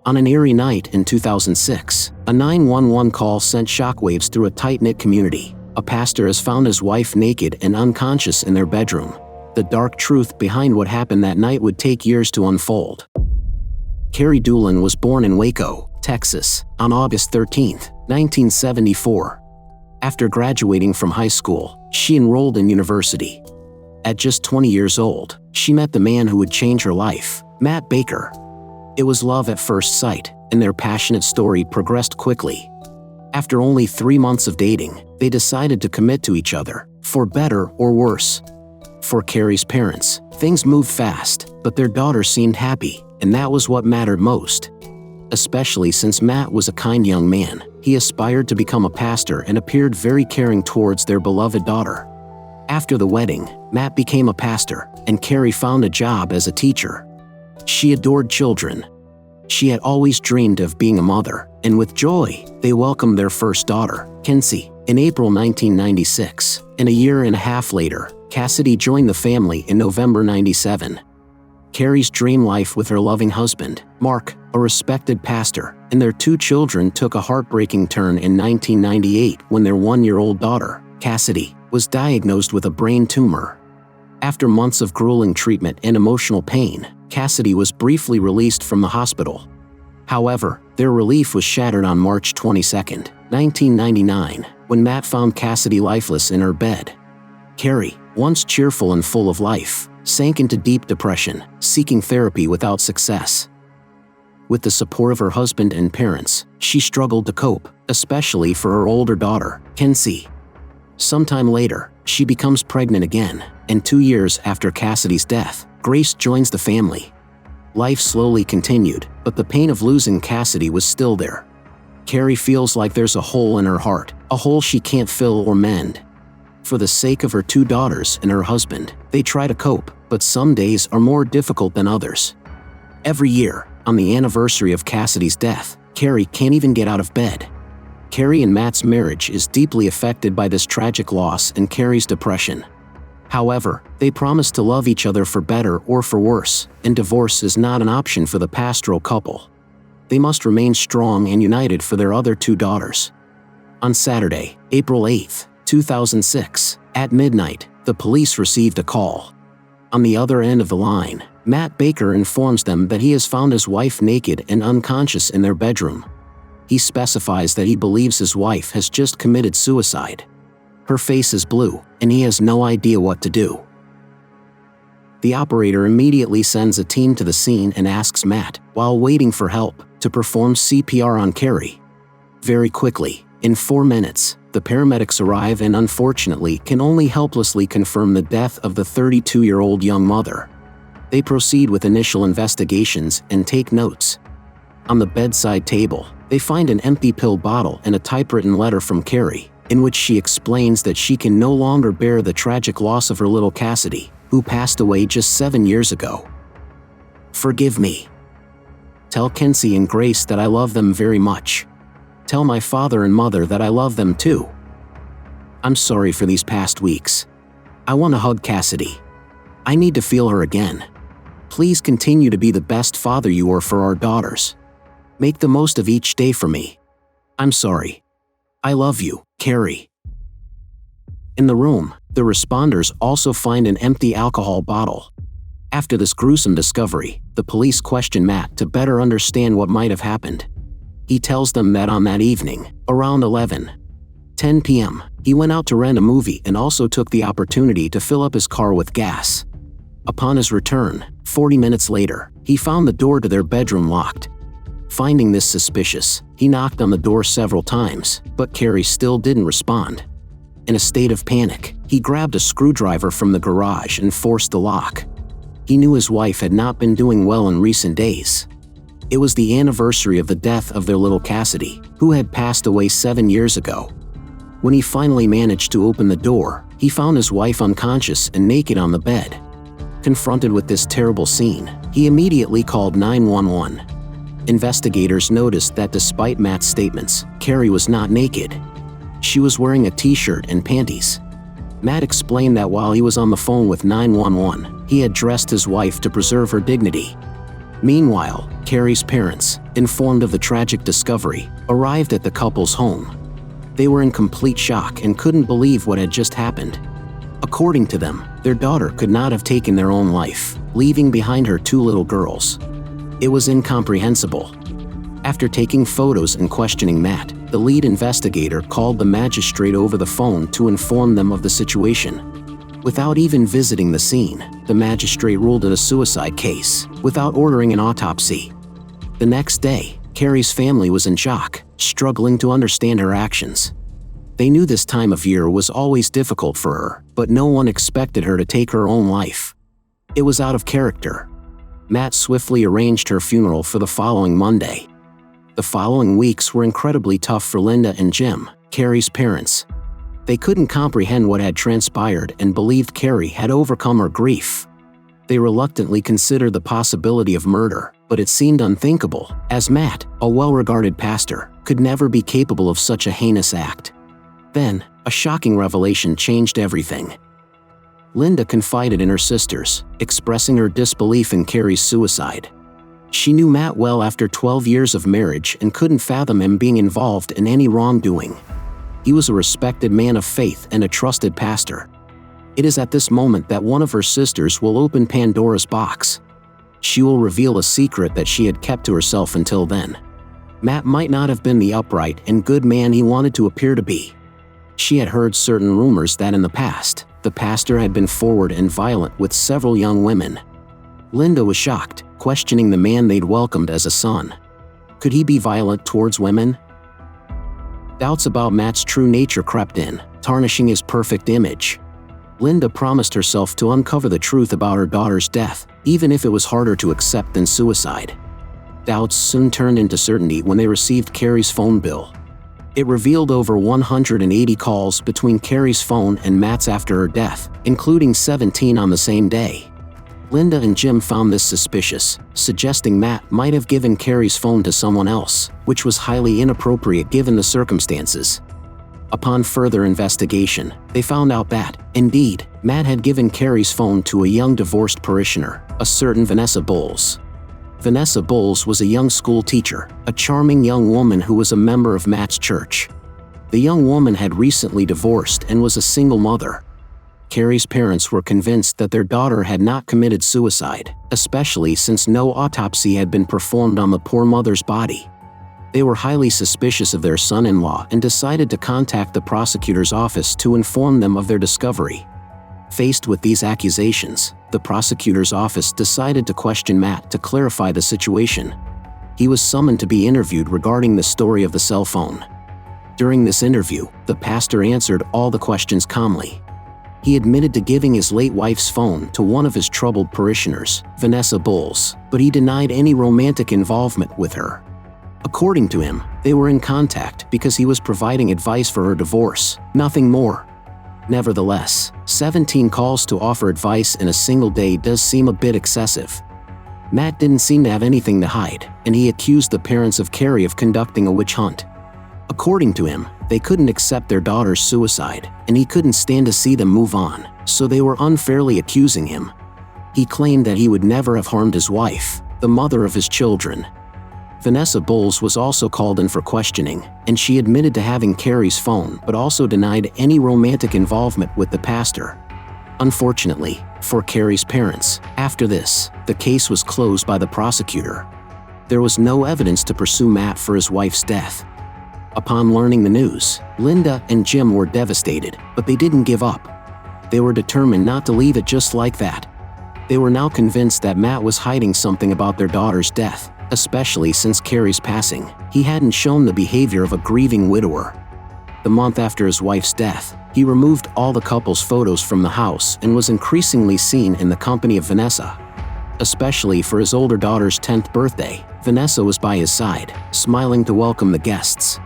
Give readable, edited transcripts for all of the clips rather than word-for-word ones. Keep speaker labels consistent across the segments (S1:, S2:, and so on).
S1: On an eerie night in 2006, a 911 call sent shockwaves through a tight-knit community. A pastor has found his wife naked and unconscious in their bedroom. The dark truth behind what happened that night would take years to unfold. Carrie Doolin was born in Waco, Texas, on August 13, 1974. After graduating from high school, she enrolled in university. At just 20 years old, she met the man who would change her life, Matt Baker. It was love at first sight, and their passionate story progressed quickly. After only 3 months of dating, they decided to commit to each other, for better or worse. For Carrie's parents, things moved fast, but their daughter seemed happy, and that was what mattered most. Especially since Matt was a kind young man, he aspired to become a pastor and appeared very caring towards their beloved daughter. After the wedding, Matt became a pastor, and Carrie found a job as a teacher. She adored children. She had always dreamed of being a mother, and with joy, they welcomed their first daughter, Kenzie, in April 1996, and a year and a half later, Cassidy joined the family in November 97. Carrie's dream life with her loving husband, Mark, a respected pastor, and their 2 children took a heartbreaking turn in 1998 when their 1-year-old daughter, Cassidy, was diagnosed with a brain tumor. After months of grueling treatment and emotional pain, Cassidy was briefly released from the hospital. However, their relief was shattered on March 22, 1999, when Matt found Cassidy lifeless in her bed. Carrie, once cheerful and full of life, sank into deep depression, seeking therapy without success. With the support of her husband and parents, she struggled to cope, especially for her older daughter, Kenzie. Sometime later, she becomes pregnant again, and 2 years after Cassidy's death, Grace joins the family. Life slowly continued, but the pain of losing Cassidy was still there. Carrie feels like there's a hole in her heart, a hole she can't fill or mend. For the sake of her 2 daughters and her husband, they try to cope, but some days are more difficult than others. Every year, on the anniversary of Cassidy's death, Carrie can't even get out of bed. Carrie and Matt's marriage is deeply affected by this tragic loss and Carrie's depression. However, they promise to love each other for better or for worse, and divorce is not an option for the pastoral couple. They must remain strong and united for their other 2 daughters. On Saturday, April 8, 2006, at midnight, the police received a call. On the other end of the line, Matt Baker informs them that he has found his wife naked and unconscious in their bedroom. He specifies that he believes his wife has just committed suicide. Her face is blue, and he has no idea what to do. The operator immediately sends a team to the scene and asks Matt, while waiting for help, to perform CPR on Carrie. Very quickly, in 4 minutes, the paramedics arrive and unfortunately can only helplessly confirm the death of the 32-year-old young mother. They proceed with initial investigations and take notes. On the bedside table, they find an empty pill bottle and a typewritten letter from Carrie, in which she explains that she can no longer bear the tragic loss of her little Cassidy, who passed away just 7 years ago. Forgive me. Tell Kenzie and Grace that I love them very much. Tell my father and mother that I love them too. I'm sorry for these past weeks. I want to hug Cassidy. I need to feel her again. Please continue to be the best father you are for our daughters. Make the most of each day for me. I'm sorry. I love you, Carrie. In the room, the responders also find an empty alcohol bottle. After this gruesome discovery, the police question Matt to better understand what might have happened. He tells them that on that evening, around 11:10 p.m., he went out to rent a movie and also took the opportunity to fill up his car with gas. Upon his return, 40 minutes later, he found the door to their bedroom locked. Finding this suspicious, he knocked on the door several times, but Carrie still didn't respond. In a state of panic, he grabbed a screwdriver from the garage and forced the lock. He knew his wife had not been doing well in recent days. It was the anniversary of the death of their little Cassidy, who had passed away 7 years ago. When he finally managed to open the door, he found his wife unconscious and naked on the bed. Confronted with this terrible scene, he immediately called 911. Investigators noticed that despite Matt's statements, Carrie was not naked. She was wearing a t-shirt and panties. Matt explained that while he was on the phone with 911, he had dressed his wife to preserve her dignity. Meanwhile, Carrie's parents, informed of the tragic discovery, arrived at the couple's home. They were in complete shock and couldn't believe what had just happened. According to them, their daughter could not have taken their own life, leaving behind her 2 little girls. It was incomprehensible. After taking photos and questioning Matt, the lead investigator called the magistrate over the phone to inform them of the situation. Without even visiting the scene, the magistrate ruled it a suicide case, without ordering an autopsy. The next day, Carrie's family was in shock, struggling to understand her actions. They knew this time of year was always difficult for her, but no one expected her to take her own life. It was out of character. Matt swiftly arranged her funeral for the following Monday. The following weeks were incredibly tough for Linda and Jim, Carrie's parents. They couldn't comprehend what had transpired and believed Carrie had overcome her grief. They reluctantly considered the possibility of murder, but it seemed unthinkable, as Matt, a well-regarded pastor, could never be capable of such a heinous act. Then, a shocking revelation changed everything. Linda confided in her sisters, expressing her disbelief in Carrie's suicide. She knew Matt well after 12 years of marriage and couldn't fathom him being involved in any wrongdoing. He was a respected man of faith and a trusted pastor. It is at this moment that one of her sisters will open Pandora's box. She will reveal a secret that she had kept to herself until then. Matt might not have been the upright and good man he wanted to appear to be. She had heard certain rumors that in the past, the pastor had been forward and violent with several young women. Linda was shocked, questioning the man they'd welcomed as a son. Could he be violent towards women? Doubts about Matt's true nature crept in, tarnishing his perfect image. Linda promised herself to uncover the truth about her daughter's death, even if it was harder to accept than suicide. Doubts soon turned into certainty when they received Carrie's phone bill. It revealed over 180 calls between Carrie's phone and Matt's after her death, including 17 on the same day. Linda and Jim found this suspicious, suggesting Matt might have given Carrie's phone to someone else, which was highly inappropriate given the circumstances. Upon further investigation, they found out that, indeed, Matt had given Carrie's phone to a young divorced parishioner, a certain Vanessa Bowles. Vanessa Bowles was a young school teacher, a charming young woman who was a member of Matt's church. The young woman had recently divorced and was a single mother. Carrie's parents were convinced that their daughter had not committed suicide, especially since no autopsy had been performed on the poor mother's body. They were highly suspicious of their son-in-law and decided to contact the prosecutor's office to inform them of their discovery. Faced with these accusations, the prosecutor's office decided to question Matt to clarify the situation. He was summoned to be interviewed regarding the story of the cell phone. During this interview, the pastor answered all the questions calmly. He admitted to giving his late wife's phone to one of his troubled parishioners, Vanessa Bowles, but he denied any romantic involvement with her. According to him, they were in contact because he was providing advice for her divorce, nothing more. Nevertheless, 17 calls to offer advice in a single day does seem a bit excessive. Matt didn't seem to have anything to hide, and he accused the parents of Carrie of conducting a witch hunt. According to him, they couldn't accept their daughter's suicide, and he couldn't stand to see them move on, so they were unfairly accusing him. He claimed that he would never have harmed his wife, the mother of his children. Vanessa Bowles was also called in for questioning, and she admitted to having Carrie's phone but also denied any romantic involvement with the pastor. Unfortunately, for Carrie's parents, after this, the case was closed by the prosecutor. There was no evidence to pursue Matt for his wife's death. Upon learning the news, Linda and Jim were devastated, but they didn't give up. They were determined not to leave it just like that. They were now convinced that Matt was hiding something about their daughter's death, especially since Carrie's passing. He hadn't shown the behavior of a grieving widower. The month after his wife's death, he removed all the couple's photos from the house and was increasingly seen in the company of Vanessa. Especially for his older daughter's 10th birthday, Vanessa was by his side, smiling to welcome the guests.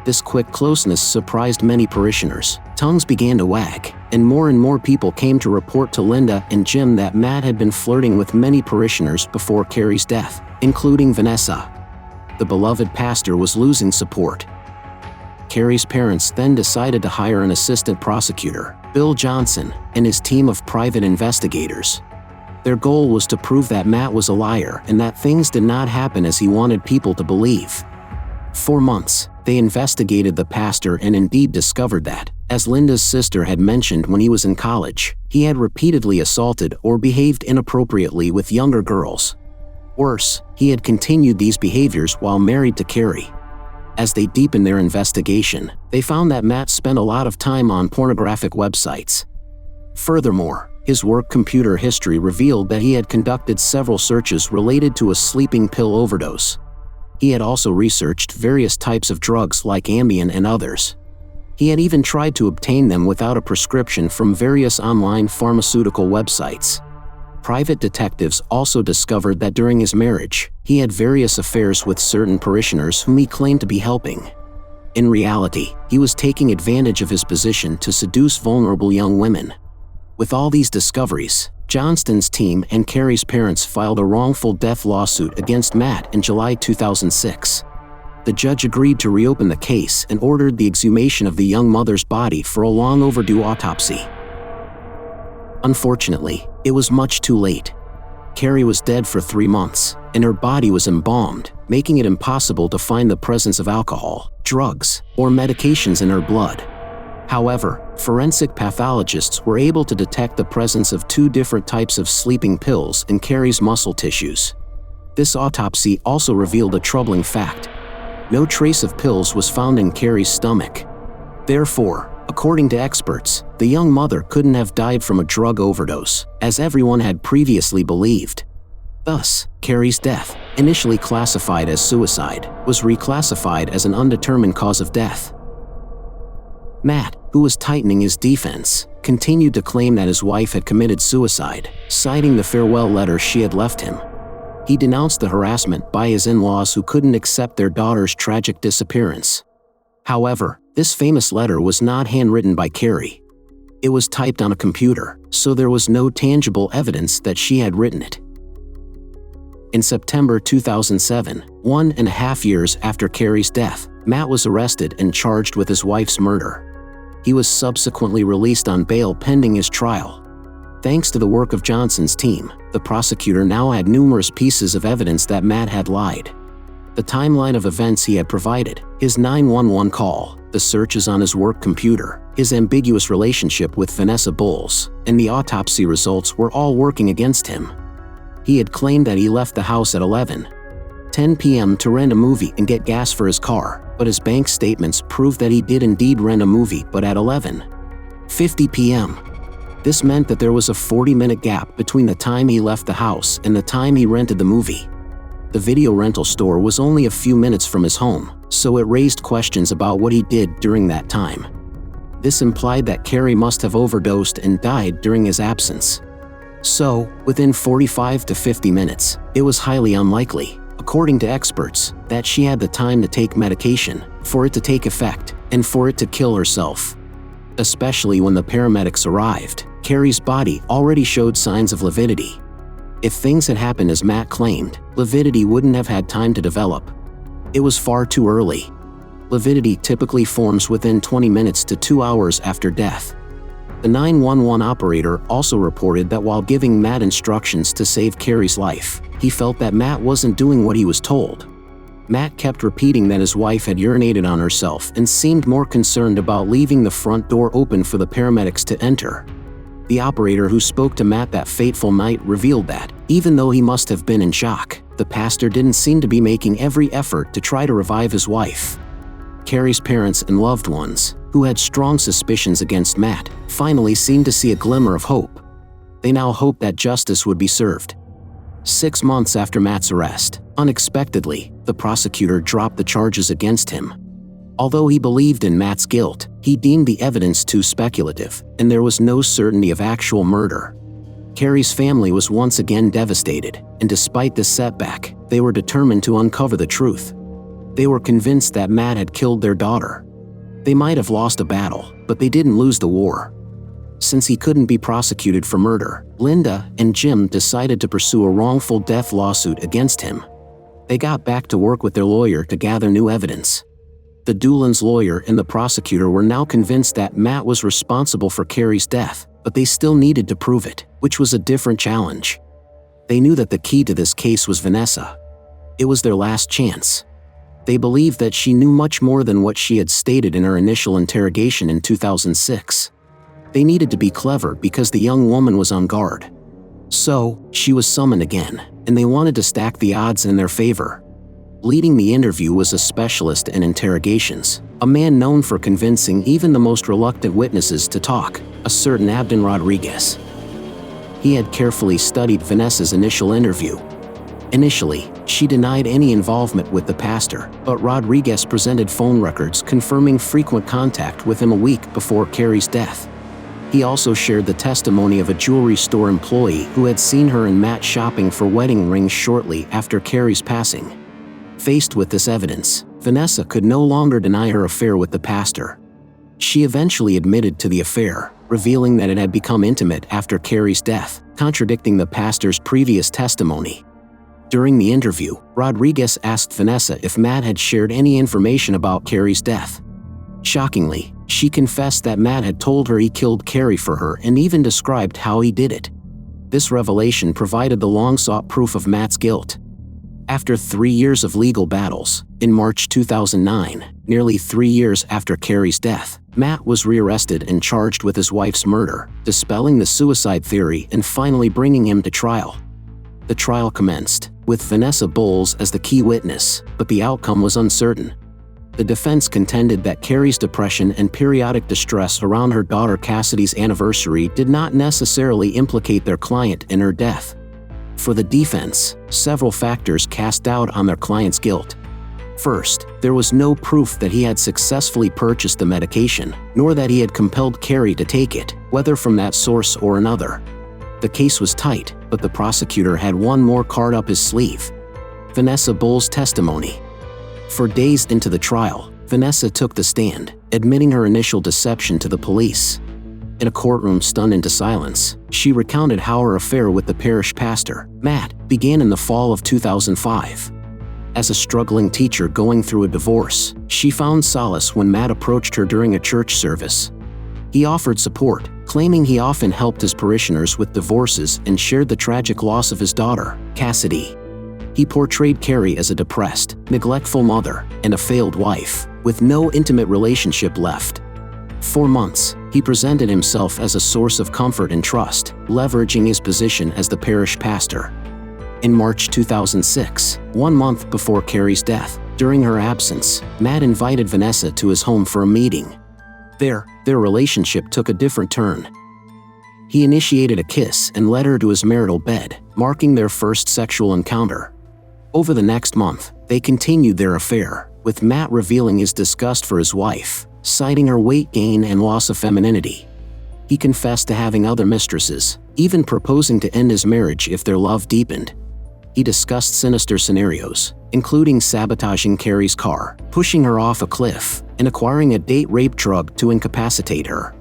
S1: This quick closeness surprised many parishioners. Tongues began to wag, and more people came to report to Linda and Jim that Matt had been flirting with many parishioners before Carrie's death, including Vanessa. The beloved pastor was losing support. Carrie's parents then decided to hire an assistant prosecutor, Bill Johnson, and his team of private investigators. Their goal was to prove that Matt was a liar and that things did not happen as he wanted people to believe. For months, they investigated the pastor and indeed discovered that, as Linda's sister had mentioned when he was in college, he had repeatedly assaulted or behaved inappropriately with younger girls. Worse, he had continued these behaviors while married to Carrie. As they deepened their investigation, they found that Matt spent a lot of time on pornographic websites. Furthermore, his work computer history revealed that he had conducted several searches related to a sleeping pill overdose. He had also researched various types of drugs like Ambien and others. He had even tried to obtain them without a prescription from various online pharmaceutical websites. Private detectives also discovered that during his marriage, he had various affairs with certain parishioners whom he claimed to be helping. In reality, he was taking advantage of his position to seduce vulnerable young women. With all these discoveries, Johnston's team and Carrie's parents filed a wrongful death lawsuit against Matt in July 2006. The judge agreed to reopen the case and ordered the exhumation of the young mother's body for a long overdue autopsy. Unfortunately, it was much too late. Carrie was dead for 3 months, and her body was embalmed, making it impossible to find the presence of alcohol, drugs, or medications in her blood. However, forensic pathologists were able to detect the presence of 2 different types of sleeping pills in Carrie's muscle tissues. This autopsy also revealed a troubling fact. No trace of pills was found in Carrie's stomach. Therefore, according to experts, the young mother couldn't have died from a drug overdose, as everyone had previously believed. Thus, Carrie's death, initially classified as suicide, was reclassified as an undetermined cause of death. Matt, who was tightening his defense, continued to claim that his wife had committed suicide, citing the farewell letter she had left him. He denounced the harassment by his in-laws who couldn't accept their daughter's tragic disappearance. However, this famous letter was not handwritten by Carrie. It was typed on a computer, so there was no tangible evidence that she had written it. In September 2007, 1.5 years after Carrie's death, Matt was arrested and charged with his wife's murder. He was subsequently released on bail pending his trial. Thanks to the work of Johnson's team, the prosecutor now had numerous pieces of evidence that Matt had lied. The timeline of events he had provided, his 911 call, the searches on his work computer, his ambiguous relationship with Vanessa Bowles, and the autopsy results were all working against him. He had claimed that he left the house at 11:10 p.m. to rent a movie and get gas for his car, but his bank statements proved that he did indeed rent a movie but at 11:50 p.m. This meant that there was a 40-minute gap between the time he left the house and the time he rented the movie. The video rental store was only a few minutes from his home, so it raised questions about what he did during that time. This implied that Carrie must have overdosed and died during his absence. So, within 45 to 50 minutes, it was highly unlikely, according to experts, that she had the time to take medication, for it to take effect, and for it to kill herself. Especially when the paramedics arrived, Carrie's body already showed signs of lividity. If things had happened as Matt claimed, lividity wouldn't have had time to develop. It was far too early. Lividity typically forms within 20 minutes to 2 hours after death. The 911 operator also reported that while giving Matt instructions to save Carrie's life, he felt that Matt wasn't doing what he was told. Matt kept repeating that his wife had urinated on herself and seemed more concerned about leaving the front door open for the paramedics to enter. The operator who spoke to Matt that fateful night revealed that, even though he must have been in shock, the pastor didn't seem to be making every effort to try to revive his wife. Carrie's parents and loved ones, who had strong suspicions against Matt, finally seemed to see a glimmer of hope. They now hoped that justice would be served. 6 months after Matt's arrest, unexpectedly, the prosecutor dropped the charges against him. Although he believed in Matt's guilt, he deemed the evidence too speculative, and there was no certainty of actual murder. Carrie's family was once again devastated, and despite this setback, they were determined to uncover the truth. They were convinced that Matt had killed their daughter. They might have lost a battle, but they didn't lose the war. Since he couldn't be prosecuted for murder, Linda and Jim decided to pursue a wrongful death lawsuit against him. They got back to work with their lawyer to gather new evidence. The Doolan's lawyer and the prosecutor were now convinced that Matt was responsible for Carrie's death, but they still needed to prove it, which was a different challenge. They knew that the key to this case was Vanessa. It was their last chance. They believed that she knew much more than what she had stated in her initial interrogation in 2006. They needed to be clever because the young woman was on guard. So, she was summoned again, and they wanted to stack the odds in their favor. Leading the interview was a specialist in interrogations, a man known for convincing even the most reluctant witnesses to talk, a certain Abdon Rodriguez. He had carefully studied Vanessa's initial interview. Initially, she denied any involvement with the pastor, but Rodriguez presented phone records confirming frequent contact with him a week before Carrie's death. He also shared the testimony of a jewelry store employee who had seen her and Matt shopping for wedding rings shortly after Carrie's passing. Faced with this evidence, Vanessa could no longer deny her affair with the pastor. She eventually admitted to the affair, revealing that it had become intimate after Carrie's death, contradicting the pastor's previous testimony. During the interview, Rodriguez asked Vanessa if Matt had shared any information about Carrie's death. Shockingly, she confessed that Matt had told her he killed Carrie for her and even described how he did it. This revelation provided the long-sought proof of Matt's guilt. After 3 years of legal battles, in March 2009, nearly 3 years after Carrie's death, Matt was rearrested and charged with his wife's murder, dispelling the suicide theory and finally bringing him to trial. The trial commenced, with Vanessa Bowles as the key witness, but the outcome was uncertain. The defense contended that Carrie's depression and periodic distress around her daughter Cassidy's anniversary did not necessarily implicate their client in her death. For the defense, several factors cast doubt on their client's guilt. First, there was no proof that he had successfully purchased the medication, nor that he had compelled Carrie to take it, whether from that source or another. The case was tight, but the prosecutor had one more card up his sleeve: Vanessa Bowles' testimony. For days into the trial, Vanessa took the stand, admitting her initial deception to the police. In a courtroom stunned into silence, she recounted how her affair with the parish pastor, Matt, began in the fall of 2005. As a struggling teacher going through a divorce, she found solace when Matt approached her during a church service. He offered support, claiming he often helped his parishioners with divorces and shared the tragic loss of his daughter, Cassidy. He portrayed Carrie as a depressed, neglectful mother and a failed wife, with no intimate relationship left. For months, he presented himself as a source of comfort and trust, leveraging his position as the parish pastor. In March 2006, 1 month before Carrie's death, during her absence, Matt invited Vanessa to his home for a meeting. There, their relationship took a different turn. He initiated a kiss and led her to his marital bed, marking their first sexual encounter. Over the next month, they continued their affair, with Matt revealing his disgust for his wife, citing her weight gain and loss of femininity. He confessed to having other mistresses, even proposing to end his marriage if their love deepened. He discussed sinister scenarios, including sabotaging Carrie's car, pushing her off a cliff, and acquiring a date rape drug to incapacitate her.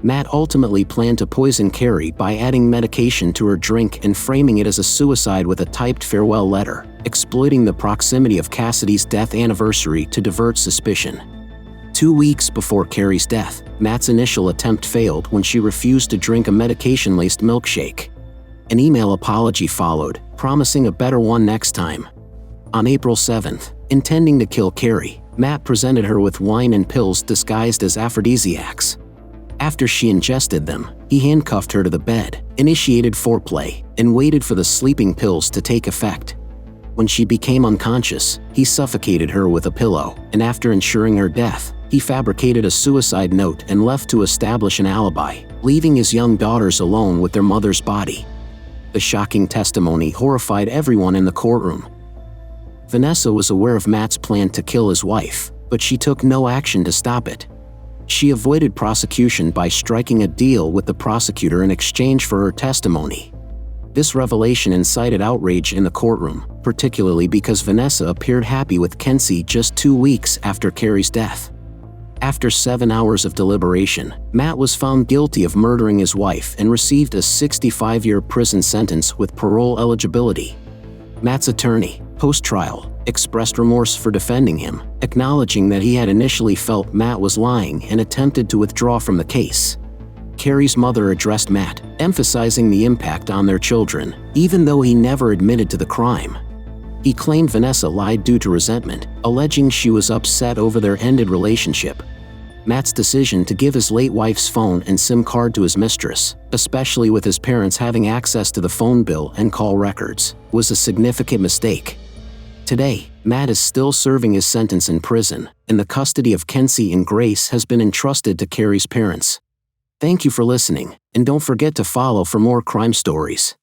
S1: Matt ultimately planned to poison Carrie by adding medication to her drink and framing it as a suicide with a typed farewell letter, exploiting the proximity of Cassidy's death anniversary to divert suspicion. 2 weeks before Carrie's death, Matt's initial attempt failed when she refused to drink a medication-laced milkshake. An email apology followed, promising a better one next time. On April 7th, intending to kill Carrie, Matt presented her with wine and pills disguised as aphrodisiacs. After she ingested them, he handcuffed her to the bed, initiated foreplay, and waited for the sleeping pills to take effect. When she became unconscious, he suffocated her with a pillow, and after ensuring her death, he fabricated a suicide note and left to establish an alibi, leaving his young daughters alone with their mother's body. The shocking testimony horrified everyone in the courtroom. Vanessa was aware of Matt's plan to kill his wife, but she took no action to stop it. She avoided prosecution by striking a deal with the prosecutor in exchange for her testimony. This revelation incited outrage in the courtroom, particularly because Vanessa appeared happy with Kenzie just 2 weeks after Carrie's death. After 7 hours of deliberation, Matt was found guilty of murdering his wife and received a 65-year prison sentence with parole eligibility. Matt's attorney, post-trial, expressed remorse for defending him, acknowledging that he had initially felt Matt was lying and attempted to withdraw from the case. Carrie's mother addressed Matt, emphasizing the impact on their children, even though he never admitted to the crime. He claimed Vanessa lied due to resentment, alleging she was upset over their ended relationship. Matt's decision to give his late wife's phone and SIM card to his mistress, especially with his parents having access to the phone bill and call records, was a significant mistake. Today, Matt is still serving his sentence in prison, and the custody of Kenzie and Grace has been entrusted to Carrie's parents. Thank you for listening, and don't forget to follow for more crime stories.